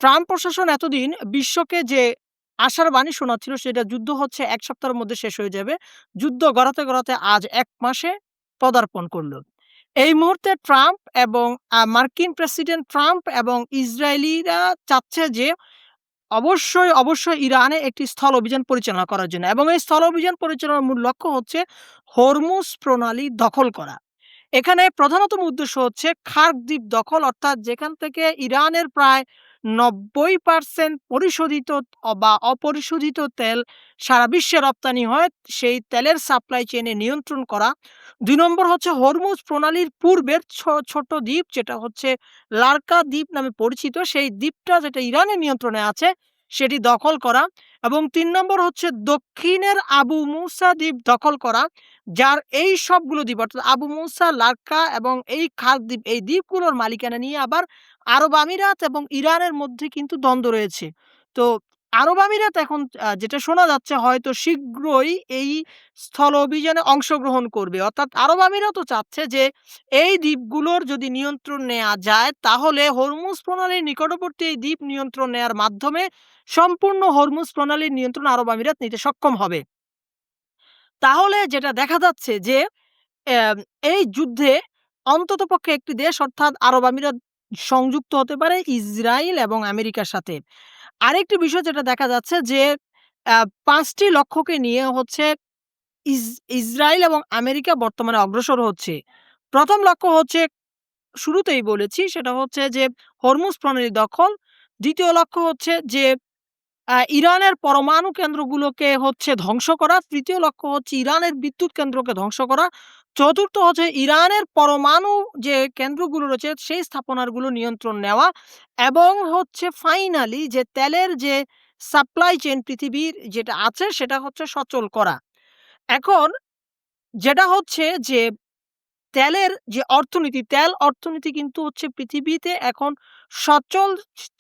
Trump প্রশাসন এতদিন বিশ্বকে যে আশার বাণী শোনাচ্ছিল সেটা যুদ্ধ হচ্ছে ১ সপ্তাহের মধ্যে শেষ হয়ে যাবে। যুদ্ধ গড়াতে, গড়াতে আজ ১ মাসে পদার্পণ করল। এই মুহূর্তে ট্রাম্প এবং মার্কিন প্রেসিডেন্ট ট্রাম্প এবং ইসরায়েলিরা চাচ্ছে যে অবশ্যই, অবশ্যই ইরানে একটি স্থল অভিযান পরিচালনা করার জন্য এবং এই স্থল অভিযান পরিচালনার মূল লক্ষ্য হচ্ছে হরমুজ প্রণালী দখল করা। এখানে প্রধানতম উদ্দেশ্য হচ্ছে খার্ক দ্বীপ দখল অর্থাৎ যেখান থেকে ইরানের প্রায় ৯০% পরিশোধিত বা অপরিশোধিত তেল সারা বিশ্বে রপ্তানি হয়, সেই তেলের সাপ্লাই চেইনে নিয়ন্ত্রণ করা। ২ নম্বর হচ্ছে হরমুজ প্রণালীর পূর্বের ছোট দ্বীপ যেটা হচ্ছে লারকা দ্বীপ নামে পরিচিত, সেই দ্বীপটা যেটা ইরানের নিয়ন্ত্রণে আছে সেটি দখল করা এবং ৩ নম্বর হচ্ছে দক্ষিণের আবু মুসা দ্বীপ দখল করা। যার এই সবগুলো দ্বীপ অর্থাৎ আবু মুসা, লারকা এবং এই খাল দ্বীপ, এই দ্বীপগুলোর মালিকানা নিয়ে আবার আরব আমিরাত এবং ইরানের মধ্যে কিন্তু দ্বন্দ্ব রয়েছে। তো আরব আমিরাত এখন যেটা শোনা যাচ্ছে হয়তো শীঘ্রই এই স্থল অভিযানে অংশগ্রহণ করবে। অর্থাৎ আরব আমিরাতও চাচ্ছে যে এই দ্বীপগুলোর যদি নিয়ন্ত্রণ নেয়া যায় তাহলে হরমুজ প্রণালীর নিকটবর্তী এই দ্বীপ নিয়ন্ত্রণ নেয়ার মাধ্যমে সম্পূর্ণ হরমুজ প্রণালীর নিয়ন্ত্রণ আরব আমিরাত নিতে সক্ষম হবে। তাহলে যেটা দেখা যাচ্ছে যে অ্যাম এই যুদ্ধে অন্ততপক্ষে একটি দেশ অর্থাৎ আরব আমিরাত সংযুক্ত হতে পারে ইসরাইল এবং আমেরিকার সাথে। আরেকটি বিষয় যেটা দেখা যাচ্ছে যে ৫ টি লক্ষ্যকে নিয়ে হচ্ছে ইস ইসরাইল এবং আমেরিকা বর্তমানে অগ্রসর হচ্ছে। ১ম লক্ষ্য হচ্ছে শুরুতেই বলেছি সেটা হচ্ছে যে হরমুজ প্রণালী দখল। ২য় লক্ষ্য হচ্ছে যে ইরানের পরমাণু কেন্দ্রগুলোকে হচ্ছে ধ্বংস করা। ৩য় লক্ষ্য হচ্ছে ইরানের বিদ্যুৎ কেন্দ্রকে ধ্বংস করা। চতুর্থ হচ্ছে ইরানের পরমাণু যে কেন্দ্রগুলো রয়েছে সেই স্থাপনাগুলো নিয়ন্ত্রণ নেওয়া এবং হচ্ছে ফাইনালি যে তেলের যে সাপ্লাই চেইন পৃথিবীর যেটা আছে সেটা হচ্ছে সচল করা। এখন যেটা হচ্ছে যে তেলের যে অর্থনীতি, তেল অর্থনীতি কিন্তু হচ্ছে পৃথিবীতে এখন সচল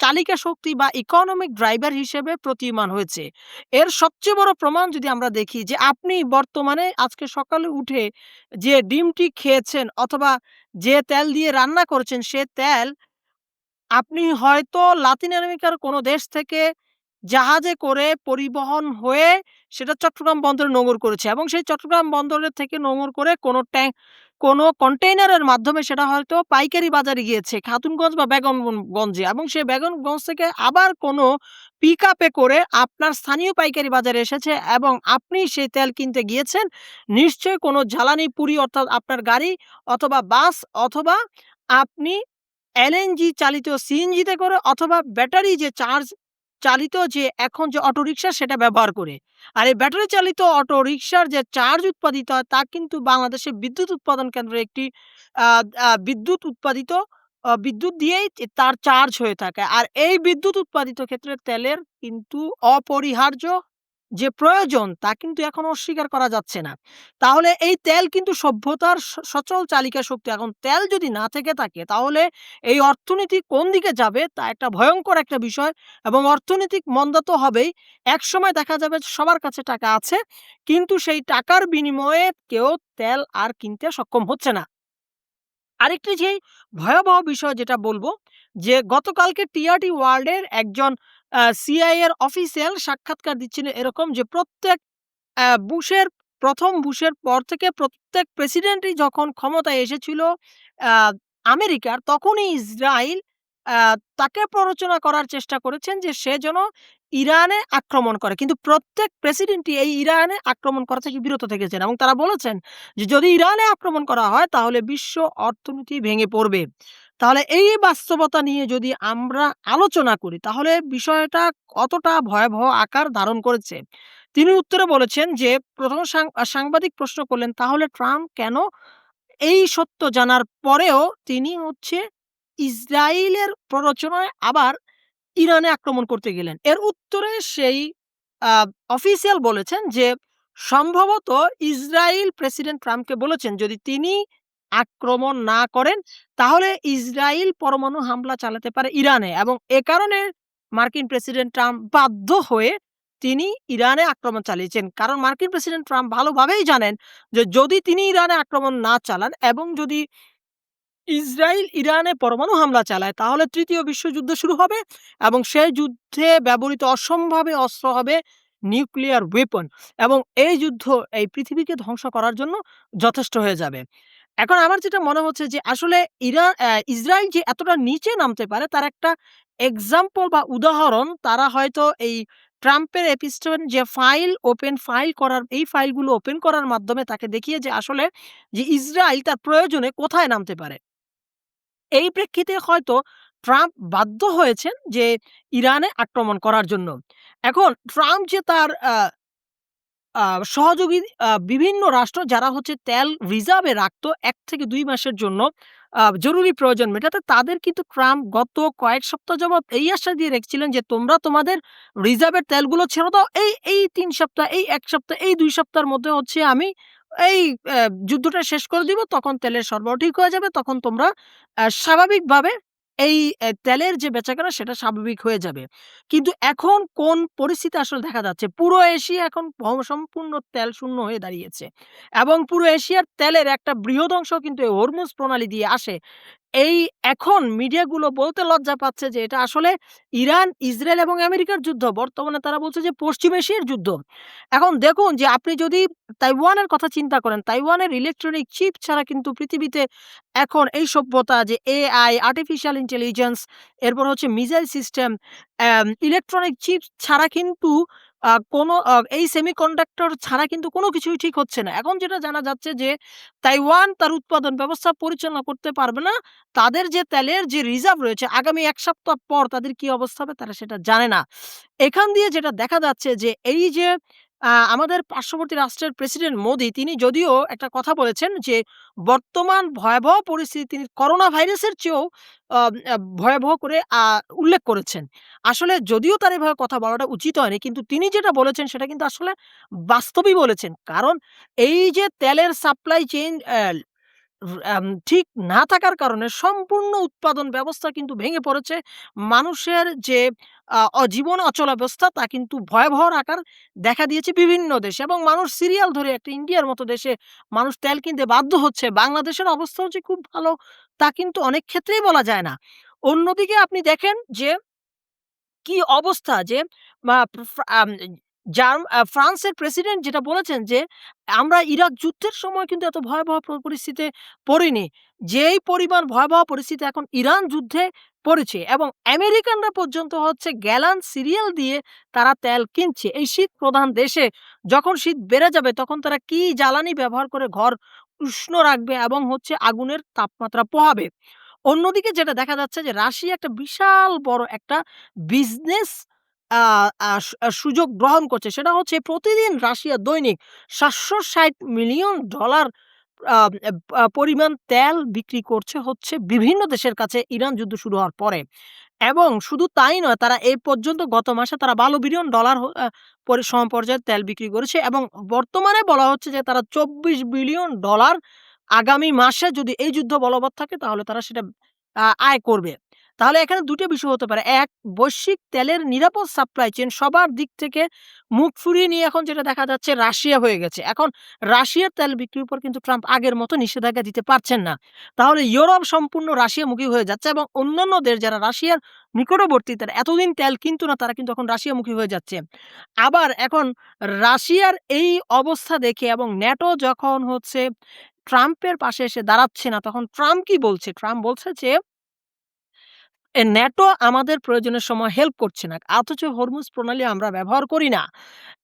চালিকা শক্তি বা ইকোনমিক ড্রাইভার হিসেবে প্রতীয়মান হয়েছে। এর সবচেয়ে বড় প্রমাণ যদি আমরা দেখি যে আপনি বর্তমানে আজকে সকালে উঠে যে ডিমটি খেয়েছেন অথবা যে তেল দিয়ে রান্না করেছেন সে তেল আপনি হয়তো লাতিন আমেরিকার কোনো দেশ থেকে জাহাজে করে পরিবহন হয়ে সেটা চট্টগ্রাম বন্দরে নোঙর করেছে এবং সেই চট্টগ্রাম বন্দরের থেকে নোঙর করে কোনো কন্টেইনারের মাধ্যমে সেটা হয়তো পাইকারি বাজারে গিয়েছে খাতুনগঞ্জ বা বেগমগঞ্জে এবং সেই বেগমগঞ্জ থেকে আবার কোনো পিকআপে করে আপনার স্থানীয় পাইকারি বাজারে এসেছে এবং আপনি সেই তেল কিনতে গিয়েছেন। নিশ্চয়ই কোনো জ্বালানি পুড়ি অর্থাৎ আপনার গাড়ি অথবা বাস অথবা আপনি এলএনজি চালিত সিএনজিতে করে অথবা ব্যাটারি যে চার্জ চালিত যে এখন যে অটোরিকশা সেটা ব্যবহার করে। আর এই ব্যাটারি চালিত অটোরিকশার যে চার্জ উৎপাদিত হয় তা কিন্তু বাংলাদেশে বিদ্যুৎ উৎপাদন কেন্দ্রে একটি আ আ বিদ্যুৎ উৎপাদিত বিদ্যুৎ দিয়েই তার চার্জ হয়ে থাকে। আর এই বিদ্যুৎ উৎপাদিত ক্ষেত্রে তেলের কিন্তু অপরিহার্য যে প্রয়োজন তা কিন্তু এখন অস্বীকার করা যাচ্ছে না। তাহলে এই তেল কিন্তু সভ্যতার সচল চালিকা শক্তি। এখন তেল যদি না থেকে থাকে তাহলে এই অর্থনীতি কোন দিকে যাবে তা একটা ভয়ংকর একটা বিষয় এবং অর্থনৈতিক মন্দা তো হবেই। একসময় দেখা যাবে যে সবার কাছে টাকা আছে। কিন্তু সেই টাকার বিনিময়ে কেউ তেল আর কিনতে সক্ষম হচ্ছে না। আরেকটি যেই ভয়াবহ বিষয় যেটা বলব যে গতকালকে টিআরটি ওয়ার্ল্ড এর একজন সিআইএ এর অফিসিয়াল সাক্ষাৎকার দিচ্ছিলেন এরকম যে প্রত্যেক বুশের ১ম বুশের পর থেকে প্রত্যেক প্রেসিডেন্টই যখন ক্ষমতায় এসেছিল আ আমেরিকার, তখনই ইসরাইল আ তাকে প্ররোচনা করার চেষ্টা করেছেন যে সে যেন ইরানে আক্রমণ করে। কিন্তু প্রত্যেক প্রেসিডেন্টই এই ইরানে আক্রমণ করা থেকে বিরত থেকেছেন এবং তারা বলেছেন যে যদি ইরানে আক্রমণ করা হয় তাহলে বিশ্ব অর্থনীতি ভেঙে পড়বে। তাহলে এই বাস্তবতা নিয়ে যদি আমরা আলোচনা করি তাহলে বিষয়টা কতটা ভয়াবহ আকার ধারণ করেছে। তিনি উত্তরে বলেছেন যে ১ম সাংবাদিক প্রশ্ন করলেন, "তাহলে ট্রাম্প কেন এই সত্য জানার পরেও তিনি হচ্ছে ইসরাইলের প্ররোচনায় আবার ইরানে আক্রমণ করতে গেলেন?" এর উত্তরে সেই আ অফিসিয়াল বলেছেন যে, সম্ভবত ইসরাইল প্রেসিডেন্ট ট্রাম্পকে বলেছেন যদি তিনি আক্রমণ না করেন তাহলে ইসরাইল পরমাণু হামলা চালাতে পারে ইরানে এবং এ কারণে মার্কিন প্রেসিডেন্ট ট্রাম্প বাধ্য হয়ে তিনি ইরানে আক্রমণ চালিয়েছেন। কারণ মার্কিন প্রেসিডেন্ট ট্রাম্প ভালোভাবেই জানেন যে যদি তিনি ইরানে আক্রমণ না চালান এবং যদি ইসরাইল ইরানে পরমাণু হামলা চালায় তাহলে ৩য় বিশ্বযুদ্ধ শুরু হবে এবং সেই যুদ্ধে ব্যবহৃত অসম্ভাবী অস্ত্র হবে নিউক্লিয়ার ওয়েপন এবং এই যুদ্ধ এই পৃথিবীকে ধ্বংস করার জন্য যথেষ্ট হয়ে যাবে। এখন আমার যেটা মনে হচ্ছে যে আসলে ইসরাইল যে এতটা নিচে নামতে পারে তার একটা এক্সাম্পল বা উদাহরণ তারা হয়তো এই ট্রাম্পের এপিস্টোন যে ফাইল করার এই ফাইলগুলো ওপেন করার মাধ্যমে তাকে দেখিয়ে যে আসলে যে ইসরাইল তার প্রয়োজনে কোথায় নামতে পারে। এই প্রেক্ষিতে হয়তো ট্রাম্প বাধ্য হয়েছেন যে ইরানে আক্রমণ করার জন্য। এখন ট্রাম্প যে তার আ সহযোগী বিভিন্ন রাষ্ট্র যারা হচ্ছে তেল রিজার্ভে রাখতো ১ থেকে ২ মাসের জন্য জরুরি প্রয়োজন মেটাতে তাদের কিন্তু ট্রাম্প গত কয়েক সপ্তাহ যাবৎ এই আশ্বাস দিয়ে রেখেছিলেন যে, "তোমরা তোমাদের রিজার্ভের তেলগুলো ছেড়ে দাও। এই ৩ সপ্তাহ, এই ১ সপ্তাহ, এই ২ সপ্তাহের মধ্যে হচ্ছে আমি এই যুদ্ধটা শেষ করে দিব। তখন তেলের সরবরাহ ঠিক হয়ে যাবে। তখন তোমরা স্বাভাবিকভাবে এই তেলের যে বেচাকেনা সেটা স্বাভাবিক হয়ে যাবে।" কিন্তু এখন কোন পরিস্থিতি আসলে দেখা যাচ্ছে? পুরো এশিয়া এখন সম্পূর্ণ তেল শূন্য হয়ে দাঁড়িয়েছে এবং পুরো এশিয়ার তেলের একটা বৃহৎ অংশ কিন্তু এই হরমুজ প্রণালী দিয়ে আসে। এই এখন মিডিয়াগুলো বলতে লজ্জা পাচ্ছে যে এটা আসলে ইরান, ইসরায়েল এবং আমেরিকার যুদ্ধ। বর্তমানে তারা বলছে যে পশ্চিম এশিয়ার যুদ্ধ। এখন দেখুন যে আপনি যদি তাইওয়ানের কথা চিন্তা করেন, তাইওয়ানের ইলেকট্রনিক চিপ ছাড়া কিন্তু পৃথিবীতে এখন এই সভ্যতা যে এআই, আর্টিফিশিয়াল ইন্টেলিজেন্স এরপর হচ্ছে মিসাইল সিস্টেম, ইলেকট্রনিক চিপস ছাড়া কিন্তু কোনো এই সেমিকন্ডাক্টর ছাড়া কিন্তু কোনো কিছুই ঠিক হচ্ছে না। এখন যেটা জানা যাচ্ছে যে তাইওয়ান তার উৎপাদন ব্যবস্থা পরিচালনা করতে পারবে না। তাদের যে তেলের যে রিজার্ভ রয়েছে আগামী ১ সপ্তাহ পর তাদের কি অবস্থা হবে তারা সেটা জানে না। এখান দিয়ে যেটা দেখা যাচ্ছে যে এই যে আমাদের পার্শ্ববর্তী রাষ্ট্রের প্রেসিডেন্ট মোদি তিনি যদিও একটা কথা বলেছেন যে বর্তমান ভয়াবহ পরিস্থিতি তিনি করোনা ভাইরাসের চেয়েও আ আ ভয়াবহ করে উল্লেখ করেছেন। আসলে যদিও তার এভাবে কথা বলাটা উচিত হয়নি কিন্তু তিনি যেটা বলেছেন সেটা কিন্তু আসলে বাস্তবই বলেছেন। কারণ এই যে তেলের সাপ্লাই চেইন ঠিক না থাকার কারণে সম্পূর্ণ উৎপাদন ব্যবস্থা কিন্তু ভেঙে পড়েছে। মানুষের যে জীবন অচলাবস্থা তা কিন্তু ভয়াবহ আকার দেখা দিয়েছে বিভিন্ন দেশে এবং মানুষ সিরিয়াল ধরে একটা ইন্ডিয়ার মতো দেশে মানুষ তেল কিনতে বাধ্য হচ্ছে। বাংলাদেশের অবস্থাও যে খুব ভালো তা কিন্তু অনেক ক্ষেত্রেই বলা যায় না। অন্যদিকে আপনি দেখেন যে কি অবস্থা যে মা ফ্রা আম ফ্রান্সের প্রেসিডেন্ট যেটা বলেছেন যে, "আমরা ইরাক যুদ্ধের সময় কিন্তু এত ভয়াবহ পরিস্থিতিতে পড়িনি। যেই পরিমাণ ভয়াবহ পরিস্থিতি এখন ইরান যুদ্ধে পড়েছে" এবং আমেরিকানরা পর্যন্ত হচ্ছে গ্যালান সিরিয়াল দিয়ে তারা তেল কিনছে। এই শীত প্রধান দেশে যখন শীত বেড়ে যাবে তখন তারা কি জ্বালানি ব্যবহার করে ঘর উষ্ণ রাখবে এবং হচ্ছে আগুনের তাপমাত্রা পোহাবে। অন্যদিকে যেটা দেখা যাচ্ছে যে রাশিয়া একটা বিশাল বড় একটা বিজনেস আ আ সু সুযোগ গ্রহণ করছে। সেটা হচ্ছে প্রতিদিন রাশিয়া দৈনিক $৭৬০ মিলিয়ন আ এব আ পরিমাণ তেল বিক্রি করছে হচ্ছে বিভিন্ন দেশের কাছে ইরান যুদ্ধ শুরু হওয়ার পরে। এবং শুধু তাই নয় তারা এই পর্যন্ত গত মাসে তারা $১২ বিলিয়ন হ আ পরি সমপর্যায়ের তেল বিক্রি করেছে এবং বর্তমানে বলা হচ্ছে যে তারা $২৪ বিলিয়ন আগামী মাসে যদি এই যুদ্ধ বলবৎ থাকে তাহলে তারা সেটা আয় করবে। তাহলে এখানে ২ টা বিষয় হতে পারে। ১ বৈশ্বিক তেলের নিরাপদ সাপ্লাই চেইন সবার দিক থেকে মুখ ফুরিয়ে নিয়ে এখন যেটা দেখা যাচ্ছে রাশিয়া হয়ে গেছে। এখন রাশিয়ার তেল বিক্রির উপর কিন্তু ট্রাম্প আগের মতো নিষেধাজ্ঞা দিতে পারছেন না। তাহলে ইউরোপ সম্পূর্ণ রাশিয়ামুখী হয়ে যাচ্ছে এবং অন্যান্য দেশ যারা রাশিয়ার নিকটবর্তী তারা এতদিন তেল কিনত না তারা কিন্তু এখন রাশিয়ামুখী হয়ে যাচ্ছে। আবার এখন রাশিয়ার এই অবস্থা দেখে এবং ন্যাটো যখন হচ্ছে ট্রাম্পের পাশে এসে দাঁড়াচ্ছে না তখন ট্রাম্প কি বলছে? ট্রাম্প বলছে যে ন্যাটো আমাদের প্রয়োজনের সময় হেল্প করছে না। অথচ হরমুজ প্রণালী আমরা ব্যবহার করি না।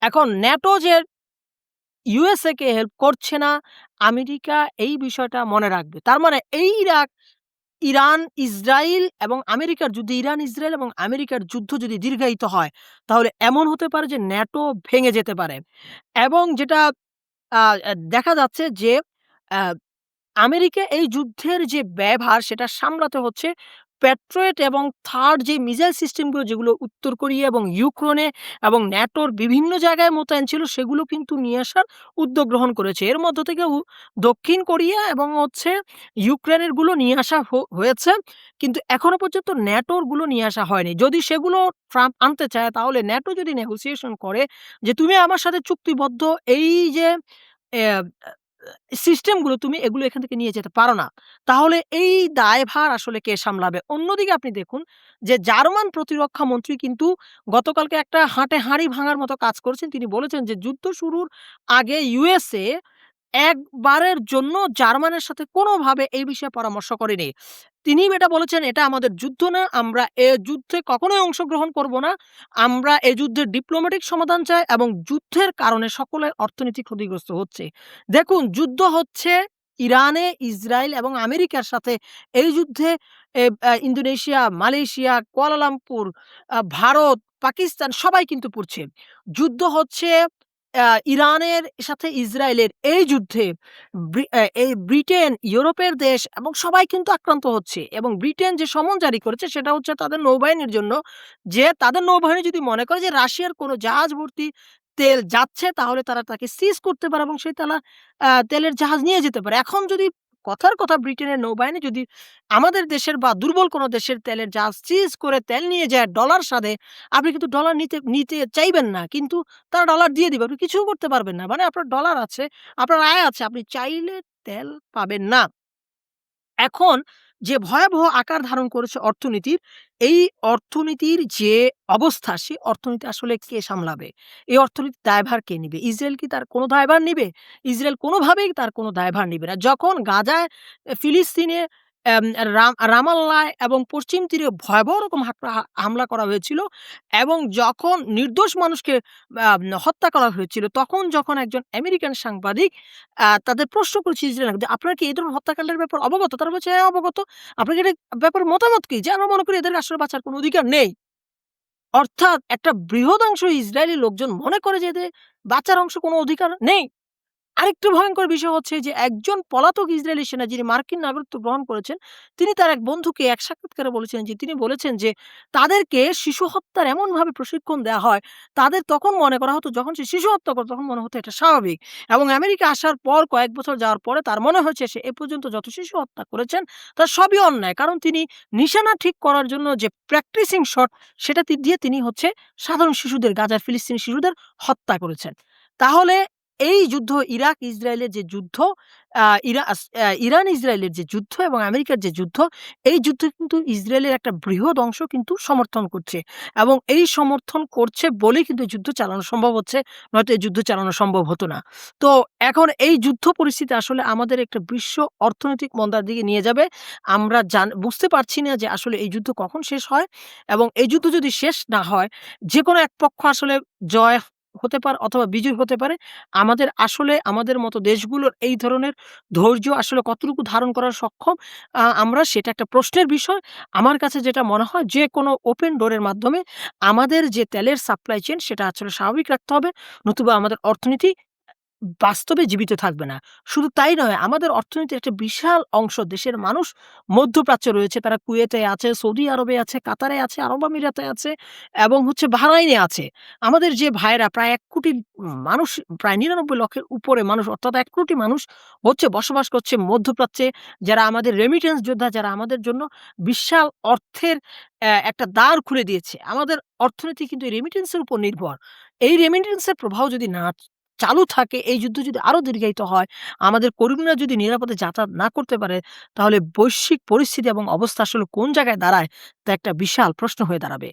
এখন ন্যাটো যে ইউএসএ কে হেল্প করছে না, আমেরিকা এই বিষয়টা মনে রাখবে। তার মানে এই ইরান, ইসরাইল এবং আমেরিকার যুদ্ধ ইরান, ইসরায়েল এবং আমেরিকার যুদ্ধ যদি দীর্ঘায়িত হয়, তাহলে এমন হতে পারে যে ন্যাটো ভেঙে যেতে পারে। এবং যেটা আ আ দেখা যাচ্ছে যে আ আমেরিকা এই যুদ্ধের যে ব্যয়ভার সেটা সামলাতে হচ্ছে প্যাট্রিয়ট এবং থার্ড যে মিসাইল সিস্টেমগুলো যেগুলো উত্তর কোরিয়া এবং ইউক্রেনে এবং ন্যাটোর বিভিন্ন জায়গায় মোতায়েন ছিল সেগুলো কিন্তু নিয়ে আসার উদ্যোগ গ্রহণ করেছে। এর মধ্য থেকে দক্ষিণ কোরিয়া এবং হচ্ছে ইউক্রেনের গুলো নিয়ে আসা হয়েছে। কিন্তু এখনো পর্যন্ত ন্যাটোর গুলো নিয়ে আসা হয়নি। যদি সেগুলো ট্রাম্প আনতে চায় তাহলে ন্যাটো যদি নেগোসিয়েশন করে যে তুমি আমার সাথে চুক্তিবদ্ধ এই যে অ্যা সিস্টেমগুলো তুমি এগুলো এখান থেকে নিয়ে যেতে পারো না। তাহলে এই দায়ভার আসলে কে সামলাবে? অন্যদিকে আপনি দেখুন যে জার্মান প্রতিরক্ষা মন্ত্রী কিন্তু গতকালকে একটা হাঁটে হাঁড়ি ভাঙার মতো কাজ করেছেন। তিনি বলেছেন যে যুদ্ধ শুরুর আগে ইউএসএ একবারের জন্য জার্মানের সাথে কোনোভাবে এই বিষয়ে পরামর্শ করেনি। তিনি এটা বলেছেন, "এটা আমাদের যুদ্ধ না। আমরা এ যুদ্ধে কখনোই অংশগ্রহণ করব না। আমরা এ যুদ্ধের ডিপ্লোম্যাটিক সমাধান চাই এবং যুদ্ধের কারণে সকলের অর্থনীতি ক্ষতিগ্রস্ত হচ্ছে।" দেখুন, যুদ্ধ হচ্ছে ইরানে, ইসরায়েল এবং আমেরিকার সাথে। এই যুদ্ধে Indonesia, Malaysia, Kuala Lumpur, Bharat, Pakistan সবাই কিন্তু পুড়ছে। যুদ্ধ হচ্ছে ইরানের সাথে ইসরায়েলের এই যুদ্ধে এই ব্রিটেন, ইউরোপের দেশ এবং সবাই কিন্তু আক্রান্ত হচ্ছে এবং ব্রিটেন যে সমন জারি করেছে সেটা হচ্ছে তাদের নৌবাহিনীর জন্য যে তাদের নৌবাহিনী যদি মনে করে যে রাশিয়ার কোনো জাহাজ ভর্তি তেল যাচ্ছে তাহলে তারা তাকে সিজ করতে পারে এবং সেই তেলের জাহাজ নিয়ে যেতে পারে। এখন যদি কথার কথা ব্রিটেনের নৌবাহিনী যদি আমাদের দেশের বা দুর্বল কোনো দেশের তেলের জাহাজ সিজ করে তেল নিয়ে যায় ডলার সাথে, আপনি কিন্তু ডলার নিতে নিতে চাইবেন না। কিন্তু তারা ডলার দিয়ে দিবে। আপনি কিছুও করতে পারবেন না। মানে আপনার ডলার আছে, আপনার আয় আছে। আপনি চাইলে তেল পাবেন না। এখন যে ভয়াবহ আকার ধারণ করেছে অর্থনীতির, এই অর্থনীতির যে অবস্থা, সেই অর্থনীতি আসলে কে সামলাবে? এই অর্থনীতির দায়ভার কে নিবে? ইসরায়েল কি তার কোনো দায়ভার নিবে? ইসরায়েল কোনোভাবেই তার কোনো দায়ভার নিবে না। যখন গাজায়, ফিলিস্তিনে, এম রামাল্লায় এবং পশ্চিম তীরে ভয়াবহ রকম হামলা করা হয়েছিল এবং যখন নির্দোষ মানুষকে হত্যা করা হয়েছিল, তখন যখন একজন আমেরিকান সাংবাদিক তাদের প্রশ্ন করেছে ইসরায়েল যে, "আপনারা কি এই ধরনের হত্যাকাণ্ডের ব্যাপারে অবগত?" তারা বলছে, "হ্যাঁ, অবগত।" "আপনার কি এটার ব্যাপারে মতামত কি?" যে, "আমরা মনে করি এদের আসলে বাঁচার কোনো অধিকার নেই।" অর্থাৎ একটা বৃহদাংশ ইসরায়েলি লোকজন মনে করে যে এদের বাঁচার অংশ কোনো অধিকার নেই। আরেকটু ভয়ংকর বিষয় হচ্ছে যে একজন পলাতক ইসরায়েলি সেনা যিনি মার্কিন নাগরিকত্ব গ্রহণ করেছেন, তিনি তার এক বন্ধুকে এক সাক্ষাৎকারে বলেছেন যে তিনি বলেছেন যে তাদেরকে শিশু হত্যার এমনভাবে প্রশিক্ষণ দেয়া হয়, তাদের তখন মনে করা হতো যখন সে শিশু হত্যা করত তখন মনে হতো এটা স্বাভাবিক। এবং আমেরিকা আসার পর কয়েক বছর যাওয়ার পরে তার মনে হয়েছে সে এ পর্যন্ত যত শিশু হত্যা করেছেন তার সবই অন্যায়। কারণ তিনি নিশানা ঠিক করার জন্য যে প্র্যাকটিসিং শট সেটা দিয়ে তিনি হচ্ছে সাধারণ শিশুদের গাজার ফিলিস্তিনি শিশুদের হত্যা করেছেন। তাহলে এই যুদ্ধ ইরাক ইসরায়েলের যে যুদ্ধ, আ ইরা আস আ ইরান ইসরায়েলের যে যুদ্ধ এবং আমেরিকার যে যুদ্ধ, এই যুদ্ধে কিন্তু ইসরায়েলের একটা বৃহৎ অংশ কিন্তু সমর্থন করছে এবং এই সমর্থন করছে বলেই কিন্তু এই যুদ্ধ চালানো সম্ভব হচ্ছে। নয়তো এই যুদ্ধ চালানো সম্ভব হতো না। তো এখন এই যুদ্ধ পরিস্থিতি আসলে আমাদের একটা বিশ্ব অর্থনৈতিক মন্দার দিকে নিয়ে যাবে। আমরা বুঝতে পারছি না যে আসলে এই যুদ্ধ কখন শেষ হয় এবং এই যুদ্ধ যদি শেষ না হয়, যেকোনো এক পক্ষ আসলে জয় হতে পারে অথবা বিজয়ী হতে পারে। আমাদের আসলে আমাদের মতো দেশগুলোর এই ধরনের ধৈর্য আসলে কতটুকু ধারণ করা সক্ষম আমরা সেটা একটা প্রশ্নের বিষয়। আমার কাছে যেটা মনে হয় যেকোনো ওপেন ডোর এর মাধ্যমে আমাদের যে তেলের সাপ্লাই চেইন সেটা আসলে স্বাভাবিক রাখতে হবে। নতুবা আমাদের অর্থনীতি বাস্তবে জীবিত থাকবে না। শুধু তাই নয়, আমাদের অর্থনীতির একটা বিশাল অংশ দেশের মানুষ মধ্যপ্রাচ্যে রয়েছে। তারা কুয়েতে আছে, সৌদি আরবে আছে, কাতারে আছে, আরব আমিরাতে আছে এবং হচ্ছে বাহরাইনে আছে। আমাদের যে ভাইয়েরা প্রায় ১,০০,০০,০০০ মানুষ, প্রায় ৯৯ লক্ষের উপরে মানুষ অর্থাৎ ১,০০,০০,০০০ মানুষ হচ্ছে বসবাস করছে মধ্যপ্রাচ্যে। যারা আমাদের রেমিটেন্স যোদ্ধা, যারা আমাদের জন্য বিশাল অর্থের একটা দ্বার খুলে দিয়েছে। আমাদের অর্থনীতি কিন্তু এই রেমিটেন্স এর উপর নির্ভর। এই রেমিটেন্স এর প্রবাহ যদি না চালু থাকে, এই যুদ্ধ যদি আরো দীর্ঘায়িত হয়, আমাদের কর্মীরা যদি নিরাপদে যাতায়াত না করতে পারে, তাহলে বৈশ্বিক পরিস্থিতি এবং অবস্থা আসলে কোন জায়গায় দাঁড়ায় তা একটা বিশাল প্রশ্ন হয়ে দাঁড়াবে।